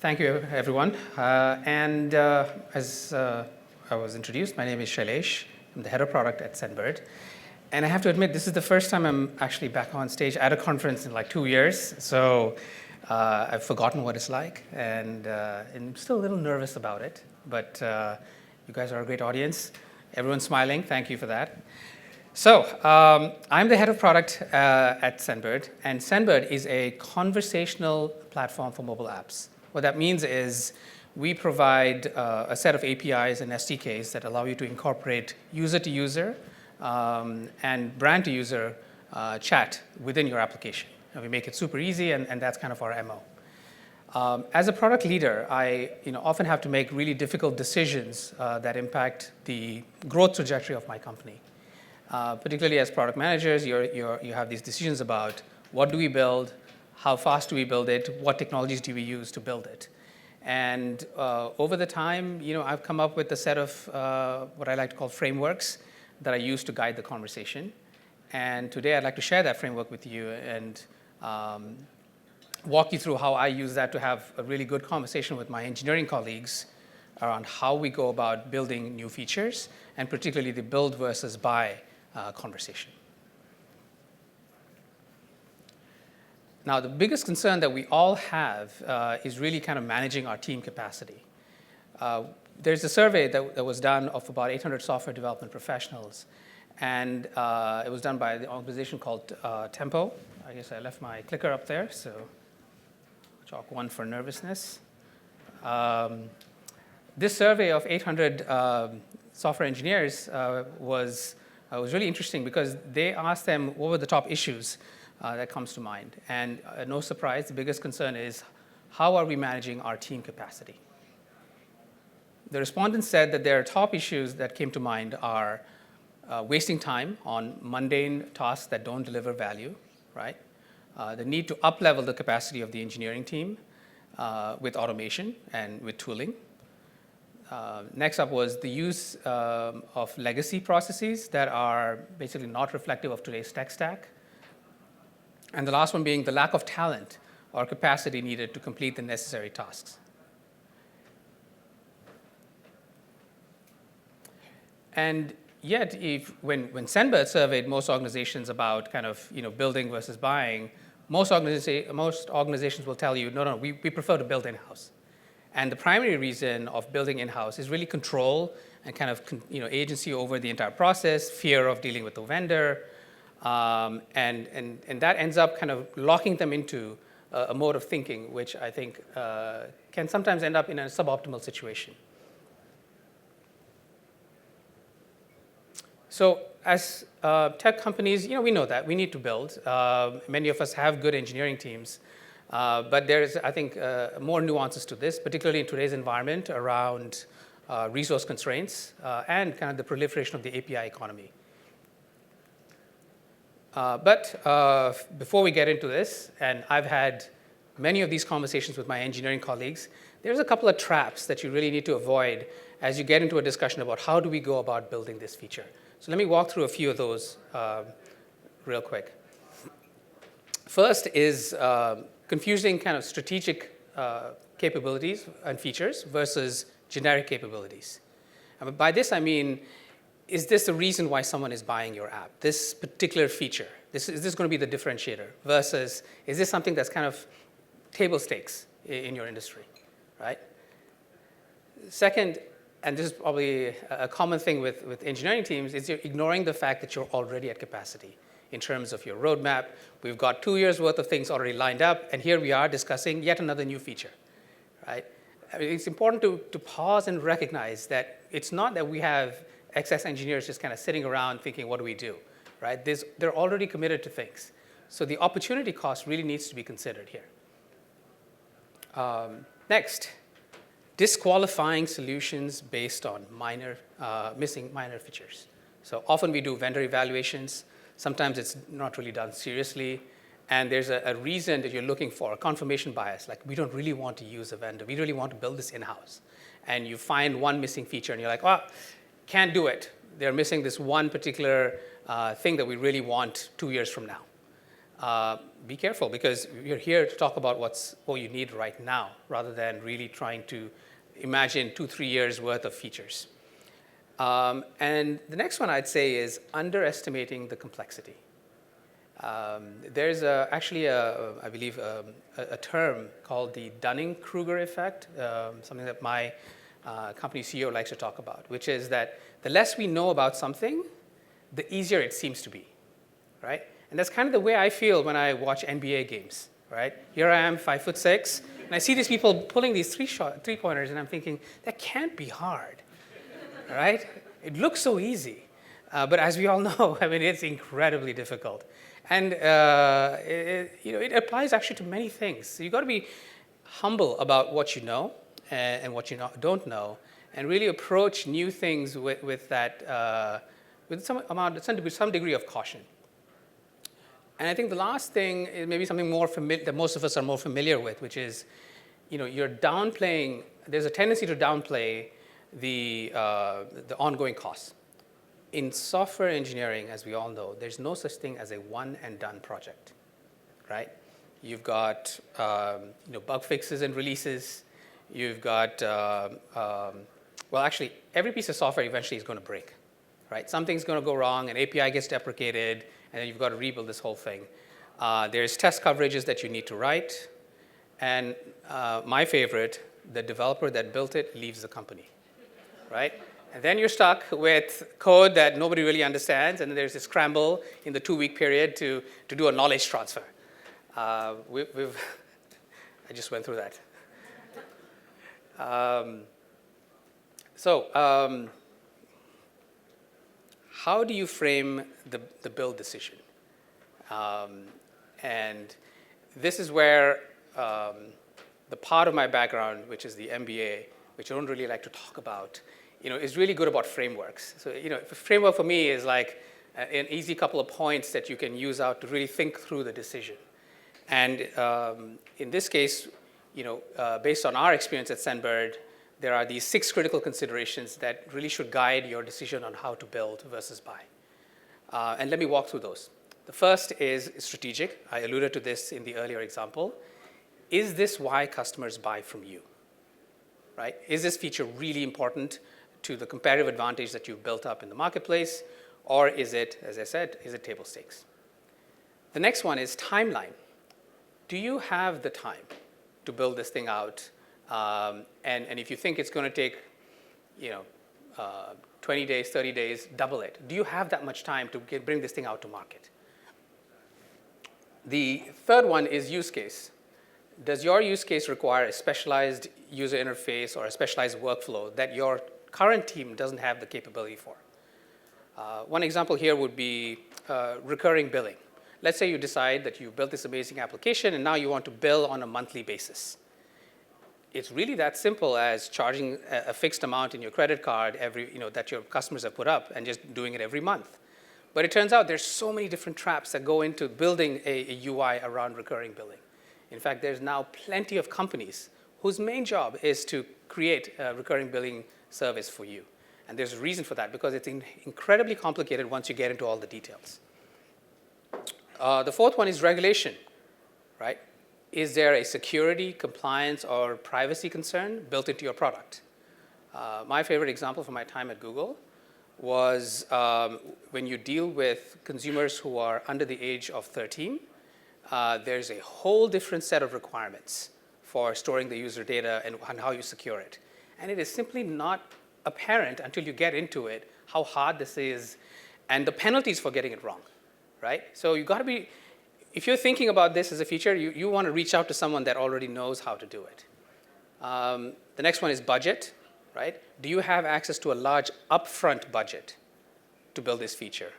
Thank you, everyone. As I was introduced, my name is Shailesh. I'm the head of product at Zenbird. And I have to admit, this is the first time I'm actually back on stage at a conference in like 2 years. So I've forgotten what it's like, and I'm still a little nervous about it. But you guys are a great audience. Everyone's smiling. Thank you for that. So I'm the head of product at Zenbird, and Zenbird is a conversational platform for mobile apps. What that means is we provide a set of APIs and SDKs that allow you to incorporate user-to-user and brand-to-user chat within your application. And we make it super easy, and that's kind of our MO. As a product leader, I often have to make really difficult decisions that impact the growth trajectory of my company. Particularly as product managers, you have these decisions about what do we build, how fast do we build it, what technologies do we use to build it. And over the time, I've come up with a set of what I like to call frameworks that I use to guide the conversation. And today I'd like to share that framework with you and walk you through how I use that to have a really good conversation with my engineering colleagues around how we go about building new features, and particularly the build versus buy conversation. Now, the biggest concern that we all have is really kind of managing our team capacity. There's a survey that was done of about 800 software development professionals, and it was done by the organization called Tempo. I guess I left my clicker up there, so chalk 1 for nervousness. This survey of 800 software engineers was really interesting because they asked them what were the top issues that comes to mind. And no surprise, the biggest concern is how are we managing our team capacity? The respondents said that their top issues that came to mind are wasting time on mundane tasks that don't deliver value, right? The need to up-level the capacity of the engineering team with automation and with tooling. Next up was the use of legacy processes that are basically not reflective of today's tech stack. And the last one being the lack of talent or capacity needed to complete the necessary tasks. And yet, when Zenbird surveyed most organizations about kind of building versus buying, most organizations will tell you, no, we prefer to build in-house. And the primary reason of building in-house is really control and kind of agency over the entire process, fear of dealing with the vendor, and that ends up kind of locking them into a mode of thinking, which I think can sometimes end up in a suboptimal situation. So as tech companies, we know that we need to build. Many of us have good engineering teams. But there's, I think, more nuances to this, particularly in today's environment around resource constraints and kind of the proliferation of the API economy. But before we get into this, and I've had many of these conversations with my engineering colleagues, there's a couple of traps that you really need to avoid as you get into a discussion about how do we go about building this feature. So let me walk through a few of those real quick. First is confusing kind of strategic capabilities and features versus generic capabilities. And by this, I mean, is this the reason why someone is buying your app? This particular feature, is this going to be the differentiator? Versus, is this something that's kind of table stakes in your industry, right? Second, and this is probably a common thing with engineering teams, is you're ignoring the fact that you're already at capacity. In terms of your roadmap, we've got 2 years worth of things already lined up, and here we are discussing yet another new feature, right? I mean, it's important to pause and recognize that it's not that we have excess engineers just kind of sitting around thinking, what do we do, right? They're already committed to things. So the opportunity cost really needs to be considered here. Next, disqualifying solutions based on missing minor features. So often we do vendor evaluations. Sometimes it's not really done seriously. And there's a reason that you're looking for, a confirmation bias. Like, we don't really want to use a vendor. We really want to build this in-house. And you find one missing feature, and you're like, oh, can't do it. They're missing this one particular thing that we really want 2 years from now. be careful, because we're here to talk about what you need right now, rather than really trying to imagine 2-3 years worth of features. And the next one I'd say is underestimating the complexity. There's actually, I believe, a term called the Dunning-Kruger effect, something that my company CEO likes to talk about, which is that the less we know about something, the easier it seems to be, right? And that's kind of the way I feel when I watch NBA games, right? Here I am, 5'6", and I see these people pulling these three-pointers, and I'm thinking, that can't be hard, right? It looks so easy. But as we all know, I mean, it's incredibly difficult. And it applies actually to many things. So you've got to be humble about what you know and what you don't know, and really approach new things with some degree of caution. And I think the last thing is maybe something more familiar that most of us are more familiar with, which is, you're downplaying. There's a tendency to downplay the ongoing costs. In software engineering, as we all know, there's no such thing as a one-and-done project, right? You've got bug fixes and releases. You've got, actually, every piece of software eventually is going to break, right? Something's going to go wrong, an API gets deprecated, and then you've got to rebuild this whole thing. There's test coverages that you need to write. And my favorite, the developer that built it leaves the company, right? And then you're stuck with code that nobody really understands, and then there's this scramble in the 2-week period to do a knowledge transfer. I just went through that. How do you frame the build decision? And this is where the part of my background, which is the MBA, which I don't really like to talk about, is really good about frameworks. So, a framework for me is like an easy couple of points that you can use out to really think through the decision. And in this case, based on our experience at SendBird, there are these 6 critical considerations that really should guide your decision on how to build versus buy. And let me walk through those. The first is strategic. I alluded to this in the earlier example. Is this why customers buy from you, right? Is this feature really important to the competitive advantage that you've built up in the marketplace? Or is it, as I said, is it table stakes? The next one is timeline. Do you have the time to build this thing out? And if you think it's going to take, 20 days, 30 days, double it. Do you have that much time to bring this thing out to market? The third one is use case. Does your use case require a specialized user interface or a specialized workflow that your current team doesn't have the capability for? One example here would be recurring billing. Let's say you decide that you built this amazing application and now you want to bill on a monthly basis. It's really that simple as charging a fixed amount in your credit card that your customers have put up and just doing it every month. But it turns out there's so many different traps that go into building a UI around recurring billing. In fact, there's now plenty of companies whose main job is to create a recurring billing service for you. And there's a reason for that, because it's incredibly complicated once you get into all the details. The fourth one is regulation, right? Is there a security, compliance, or privacy concern built into your product? My favorite example from my time at Google was when you deal with consumers who are under the age of 13, there's a whole different set of requirements for storing the user data and how you secure it. And it is simply not apparent until you get into it how hard this is and the penalties for getting it wrong, right? So you've got to be, if you're thinking about this as a feature, you want to reach out to someone that already knows how to do it. The next one is budget, right? Do you have access to a large upfront budget to build this feature?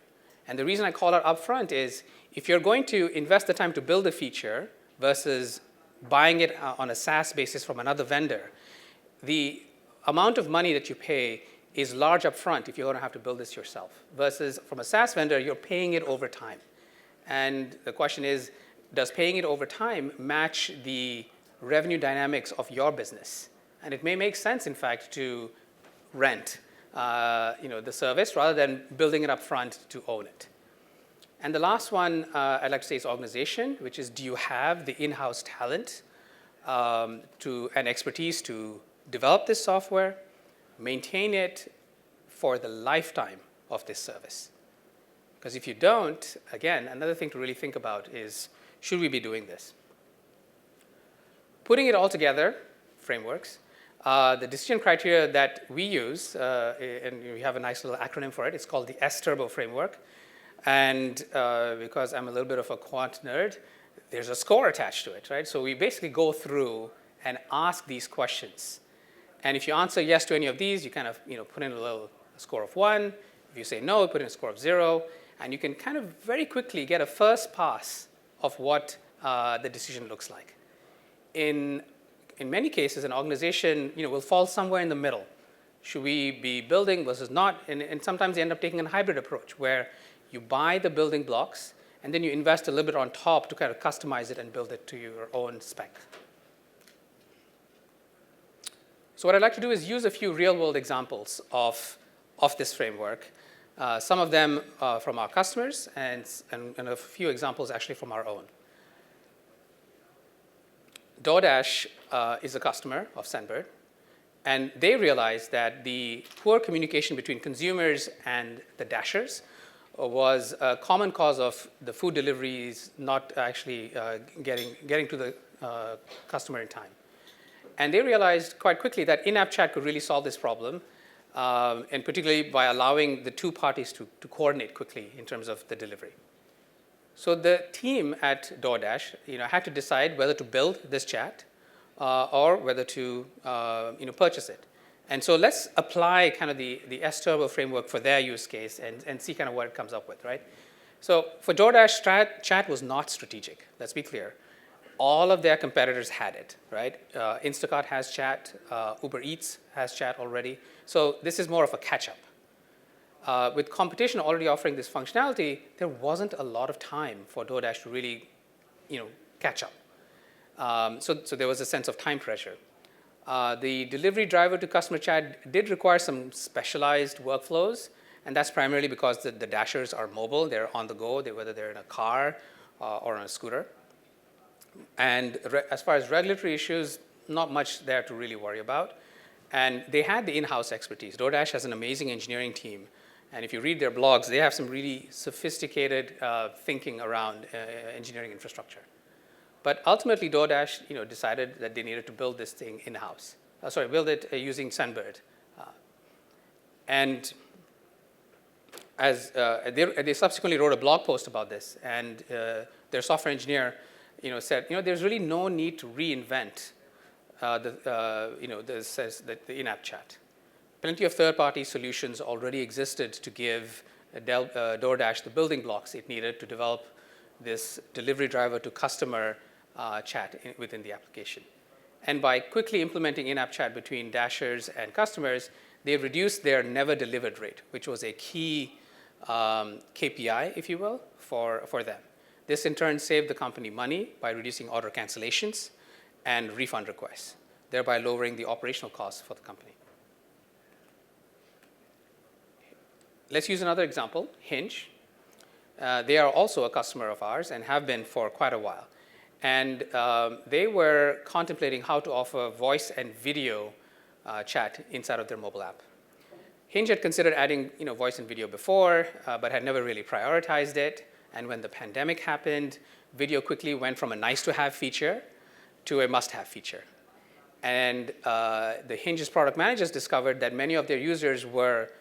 And the reason I call it upfront is if you're going to invest the time to build a feature versus buying it on a SaaS basis from another vendor, the amount of money that you pay is large upfront if you're going to have to build this yourself, versus from a SaaS vendor, you're paying it over time. And the question is, does paying it over time match the revenue dynamics of your business? And it may make sense, in fact, to rent the service rather than building it up front to own it. And the last one I'd like to say is organization, which is, do you have the in-house talent and expertise to develop this software, maintain it for the lifetime of this service? Because if you don't, again, another thing to really think about is, should we be doing this? Putting it all together, frameworks, the decision criteria that we use, and we have a nice little acronym for it, it's called the S-Turbo framework. And because I'm a little bit of a quant nerd, there's a score attached to it, right? So we basically go through and ask these questions. And if you answer yes to any of these, you kind of put in a score of 1. If you say no, put in a score of 0. And you can kind of very quickly get a first pass of what the decision looks like. In many cases, an organization will fall somewhere in the middle. Should we be building versus not? And sometimes they end up taking a hybrid approach where you buy the building blocks, and then you invest a little bit on top to kind of customize it and build it to your own spec. So what I'd like to do is use a few real-world examples of this framework, some of them from our customers, and a few examples actually from our own. DoorDash is a customer of Sendbird, and they realized that the poor communication between consumers and the Dashers was a common cause of the food deliveries not actually getting to the customer in time. And they realized quite quickly that in-app chat could really solve this problem, and particularly by allowing the two parties to coordinate quickly in terms of the delivery. So the team at DoorDash had to decide whether to build this chat or whether to purchase it. And so let's apply kind of the S-Turbo framework for their use case and see kind of what it comes up with, right? So for DoorDash, chat was not strategic. Let's be clear. All of their competitors had it, right? Instacart has chat. Uber Eats has chat already. So this is more of a catch-up. With competition already offering this functionality, there wasn't a lot of time for DoorDash to really catch up. So there was a sense of time pressure. The delivery driver to customer chat did require some specialized workflows, and that's primarily because the Dashers are mobile. They're on the go, whether they're in a car or on a scooter. And as far as regulatory issues, not much there to really worry about. And they had the in-house expertise. DoorDash has an amazing engineering team. And if you read their blogs, they have some really sophisticated thinking around engineering infrastructure. But ultimately, DoorDash decided that they needed to build this thing in-house. Build it using Sendbird. And as they subsequently wrote a blog post about this, and their software engineer said, there's really no need to reinvent the in-app chat. Plenty of third-party solutions already existed to give DoorDash the building blocks it needed to develop this delivery driver to customer chat within the application. And by quickly implementing in-app chat between Dashers and customers, they reduced their never delivered rate, which was a key KPI, if you will, for them. This in turn saved the company money by reducing order cancellations and refund requests, thereby lowering the operational costs for the company. Let's use another example, Hinge. They are also a customer of ours and have been for quite a while. And they were contemplating how to offer voice and video chat inside of their mobile app. Hinge had considered adding voice and video before, but had never really prioritized it. And when the pandemic happened, video quickly went from a nice-to-have feature to a must-have feature. And the Hinge's product managers discovered that many of their users were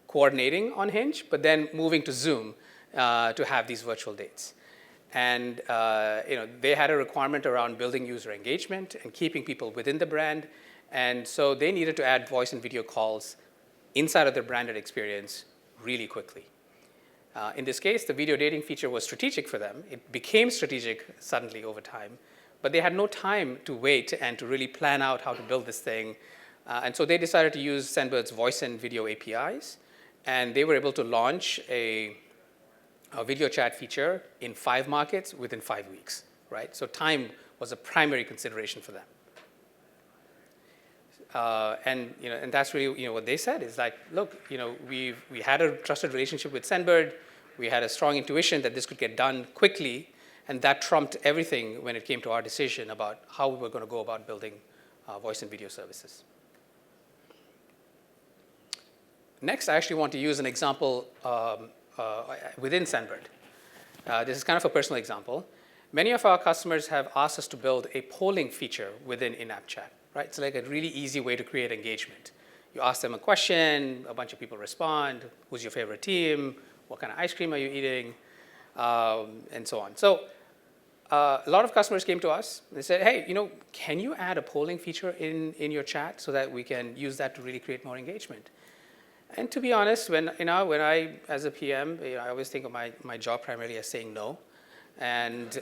coordinating on Hinge, but then moving to Zoom to have these virtual dates. And they had a requirement around building user engagement and keeping people within the brand. And so they needed to add voice and video calls inside of their branded experience really quickly. In this case, the video dating feature was strategic for them. It became strategic suddenly over time. But they had no time to wait and to really plan out how to build this thing. And so they decided to use Sendbird's voice and video APIs. And they were able to launch a video chat feature in 5 markets within 5 weeks, right? So time was a primary consideration for them. And that's really what they said is like, look, we had a trusted relationship with Sendbird. We had a strong intuition that this could get done quickly, and that trumped everything when it came to our decision about how we were going to go about building voice and video services. Next, I actually want to use an example within SendBird. This is kind of a personal example. Many of our customers have asked us to build a polling feature within in-app chat, right? It's like a really easy way to create engagement. You ask them a question, a bunch of people respond, who's your favorite team, what kind of ice cream are you eating, and so on. So a lot of customers came to us. They said, hey, can you add a polling feature in your chat so that we can use that to really create more engagement? And to be honest, when I, as a PM, I always think of my job primarily as saying no. And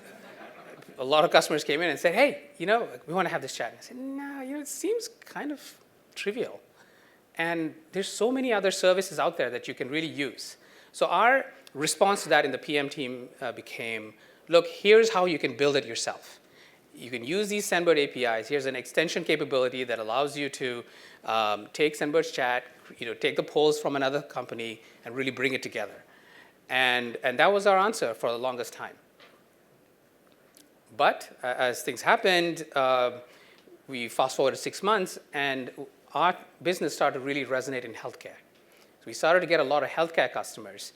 a lot of customers came in and said, hey, we want to have this chat. And I said, no, it seems kind of trivial. And there's so many other services out there that you can really use. So our response to that in the PM team became, look, here's how you can build it yourself. You can use these SendBird APIs. Here's an extension capability that allows you to take SendBird's chat, take the polls from another company, and really bring it together. And that was our answer for the longest time. But as things happened, we fast forwarded 6 months, and our business started to really resonate in healthcare. So we started to get a lot of healthcare customers.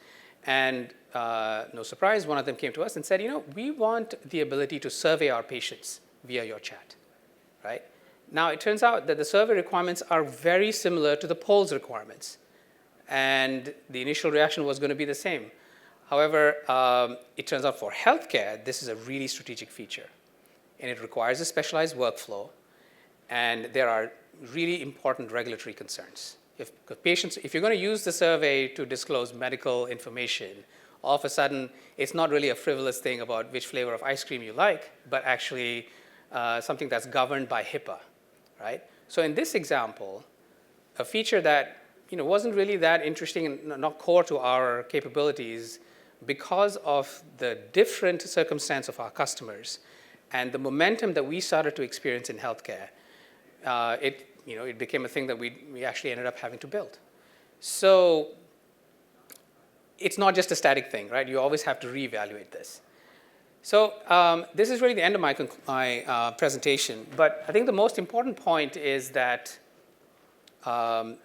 And no surprise, one of them came to us and said, we want the ability to survey our patients via your chat, right? Now, it turns out that the survey requirements are very similar to the polls requirements. And the initial reaction was going to be the same. However, it turns out for healthcare, this is a really strategic feature. And it requires a specialized workflow. And there are really important regulatory concerns. If you're going to use the survey to disclose medical information, all of a sudden, it's not really a frivolous thing about which flavor of ice cream you like, but actually something that's governed by HIPAA, right? So in this example, a feature that wasn't really that interesting and not core to our capabilities, because of the different circumstance of our customers and the momentum that we started to experience in healthcare, it became a thing that we actually ended up having to build. So it's not just a static thing, right? You always have to reevaluate this. So this is really the end of my presentation. But I think the most important point is that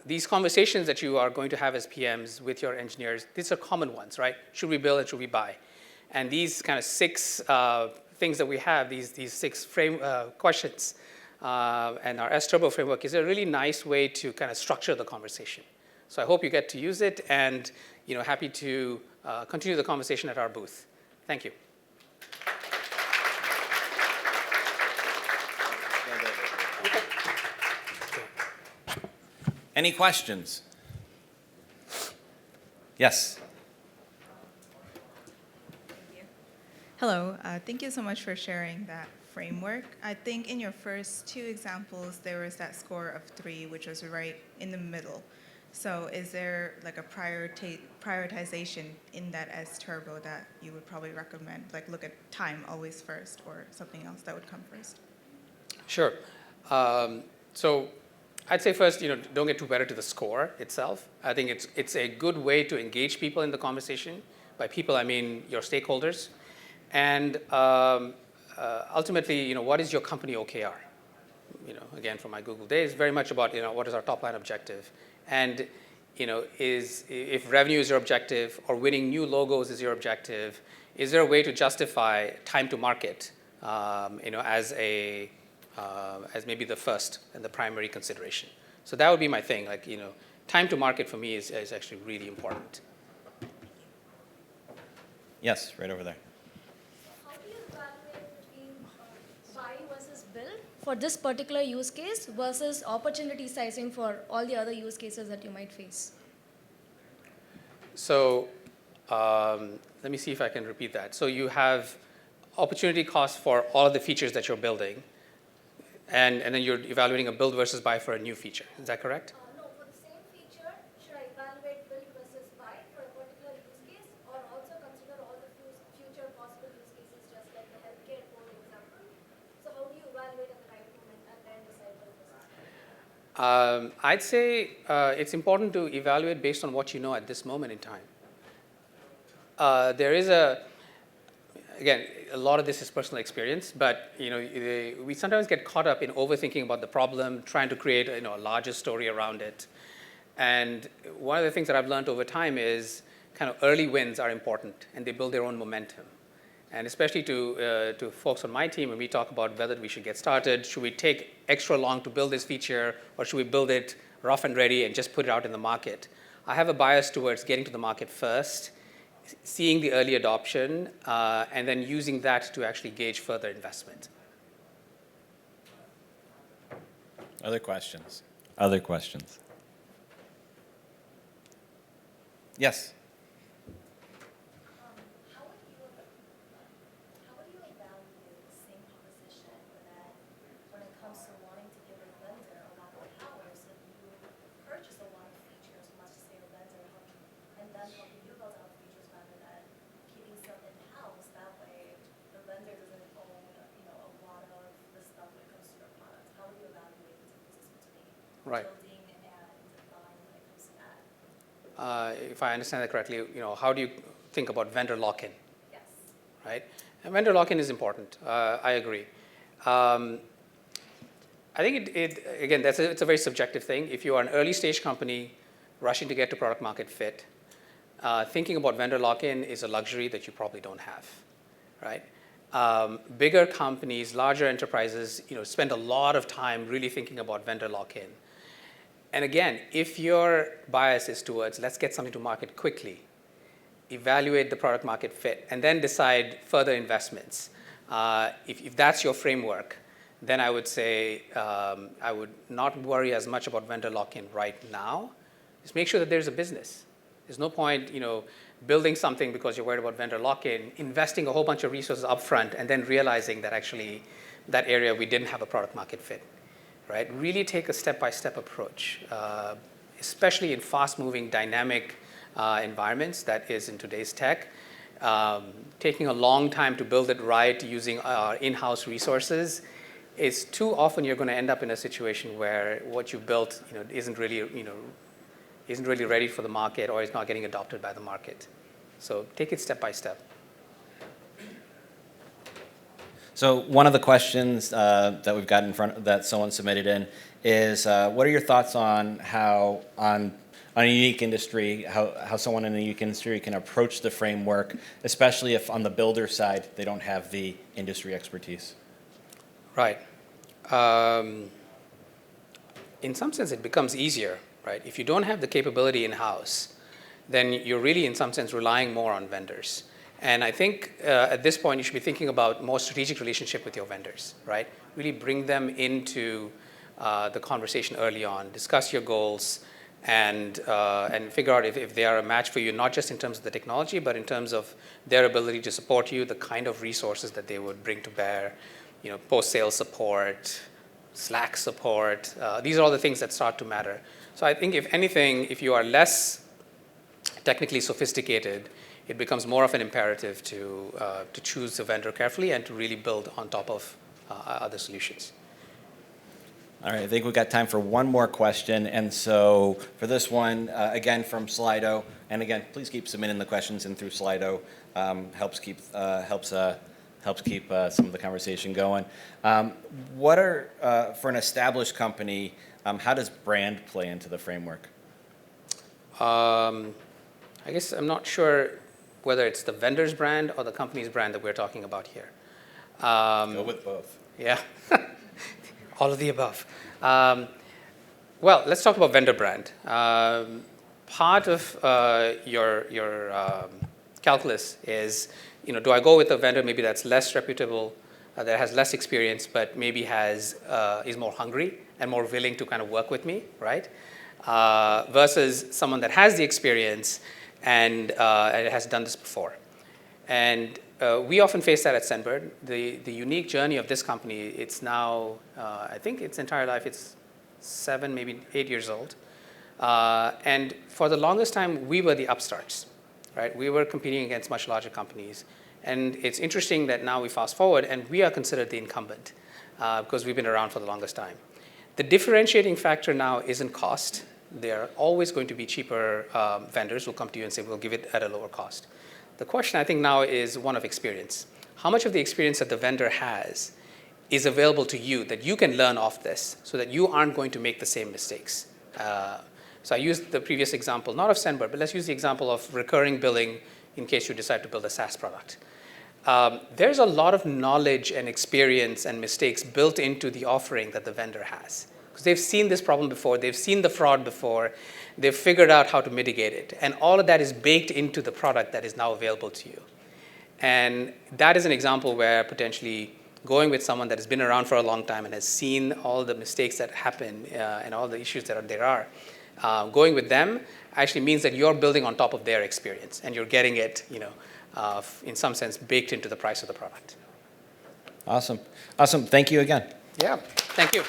these conversations that you are going to have as PMs with your engineers, these are common ones, right? Should we build and should we buy? And these kind of 6 things that we have, these 6 questions, and our S-Turbo framework is a really nice way to kind of structure the conversation. So I hope you get to use it, and happy to continue the conversation at our booth. Thank you. Any questions? Yes. Hello. Thank you so much for sharing that framework. I think in your first 2 examples, there was that score of 3, which was right in the middle. So is there like a prioritization in that S-Turbo that you would probably recommend? Like look at time always first, or something else that would come first? Sure. So I'd say first, don't get too wedded to the score itself. I think it's a good way to engage people in the conversation. By people, I mean your stakeholders. And ultimately, what is your company OKR? Again, from my Google days, very much about, what is our top line objective? And, if revenue is your objective or winning new logos is your objective, is there a way to justify time to market, as maybe the first and the primary consideration? So that would be my thing. Like, time to market for me is actually really important. Yes, right over there. How do you evaluate between buy versus build for this particular use case versus opportunity sizing for all the other use cases that you might face? So let me see if I can repeat that. So you have opportunity cost for all of the features that you're building, and then you're evaluating a build versus buy for a new feature. Is that correct? No, for the same feature, should I evaluate build versus buy for a particular use case, or also consider all the future possible use cases, just like the healthcare poll example? So how do you evaluate at the right moment and then decide build versus buy? I'd say it's important to evaluate based on what you know at this moment in time. There is again, a lot of this is personal experience, but we sometimes get caught up in overthinking about the problem, trying to create a larger story around it. And one of the things that I've learned over time is kind of early wins are important, and they build their own momentum. And especially to folks on my team, when we talk about whether we should get started, should we take extra long to build this feature, or should we build it rough and ready and just put it out in the market? I have a bias towards getting to the market first, seeing the early adoption, and then using that to actually gauge further investment. Other questions? Other questions? Yes. How would you evaluate the same proposition that when it comes to wanting to give a vendor a lot of power, so you purchase a lot of features, much to say a vendor, and then helping you build out features rather than keeping some in-house? That way, the vendor doesn't own, a lot of the stuff when it comes to your product. How would you evaluate the differences between Right. building and design when it comes to that? If I understand that correctly, how do you think about vendor lock-in, Yes. right? And vendor lock-in is important. I agree. I think again, it's a very subjective thing. If you are an early stage company rushing to get to product market fit, thinking about vendor lock-in is a luxury that you probably don't have, right? Bigger companies, larger enterprises, spend a lot of time really thinking about vendor lock-in. And again, if your bias is towards let's get something to market quickly, evaluate the product market fit, and then decide further investments, if that's your framework, then I would say I would not worry as much about vendor lock-in right now. Just make sure that there's a business. There's no point, building something because you're worried about vendor lock-in, investing a whole bunch of resources upfront, and then realizing that actually that area we didn't have a product market fit. Right? Really take a step-by-step approach, especially in fast-moving, dynamic environments that is in today's tech. Taking a long time to build it right using our in-house resources is too often you're going to end up in a situation where what you built isn't really ready for the market or is not getting adopted by the market. So take it step by step. So one of the questions that we've got in front that someone submitted in is, what are your thoughts on how on a unique industry, how someone in a unique industry can approach the framework, especially if on the builder side they don't have the industry expertise? Right. In some sense, it becomes easier, right? If you don't have the capability in-house, then you're really, in some sense, relying more on vendors. And I think at this point, you should be thinking about more strategic relationship with your vendors, right? Really bring them into the conversation early on, discuss your goals, and figure out if they are a match for you, not just in terms of the technology, but in terms of their ability to support you, the kind of resources that they would bring to bear, post-sale support, Slack support. These are all the things that start to matter. So I think if anything, if you are less technically sophisticated, it becomes more of an imperative to choose a vendor carefully and to really build on top of other solutions. All right, I think we've got time for one more question. And so for this one, again, from Slido, and again, please keep submitting the questions in through Slido. Helps keep some of the conversation going. What are, for an established company, how does brand play into the framework? I guess I'm not sure whether it's the vendor's brand or the company's brand that we're talking about here. Go with both. Yeah, all of the above. Well, let's talk about vendor brand. Part of your calculus is, do I go with a vendor maybe that's less reputable, that has less experience, but maybe is more hungry and more willing to kind of work with me, right? Versus someone that has the experience and has done this before. And we often face that at Zenbird. The unique journey of this company, it's now, I think its entire life, it's 7, maybe 8 years old. And for the longest time, we were the upstarts, right? We were competing against much larger companies. And it's interesting that now we fast forward and we are considered the incumbent because we've been around for the longest time. The differentiating factor now isn't cost. There are always going to be cheaper vendors who will come to you and say, we'll give it at a lower cost. The question I think now is one of experience. How much of the experience that the vendor has is available to you that you can learn off this so that you aren't going to make the same mistakes? So I used the previous example, not of Sendbird, but let's use the example of recurring billing in case you decide to build a SaaS product. There's a lot of knowledge and experience and mistakes built into the offering that the vendor has. Because they've seen this problem before, they've seen the fraud before, they've figured out how to mitigate it. And all of that is baked into the product that is now available to you. And that is an example where potentially going with someone that has been around for a long time and has seen all the mistakes that happen and all the issues that there are, going with them actually means that you're building on top of their experience and you're getting it, in some sense, baked into the price of the product. Awesome. Awesome. Thank you again. Yeah, thank you.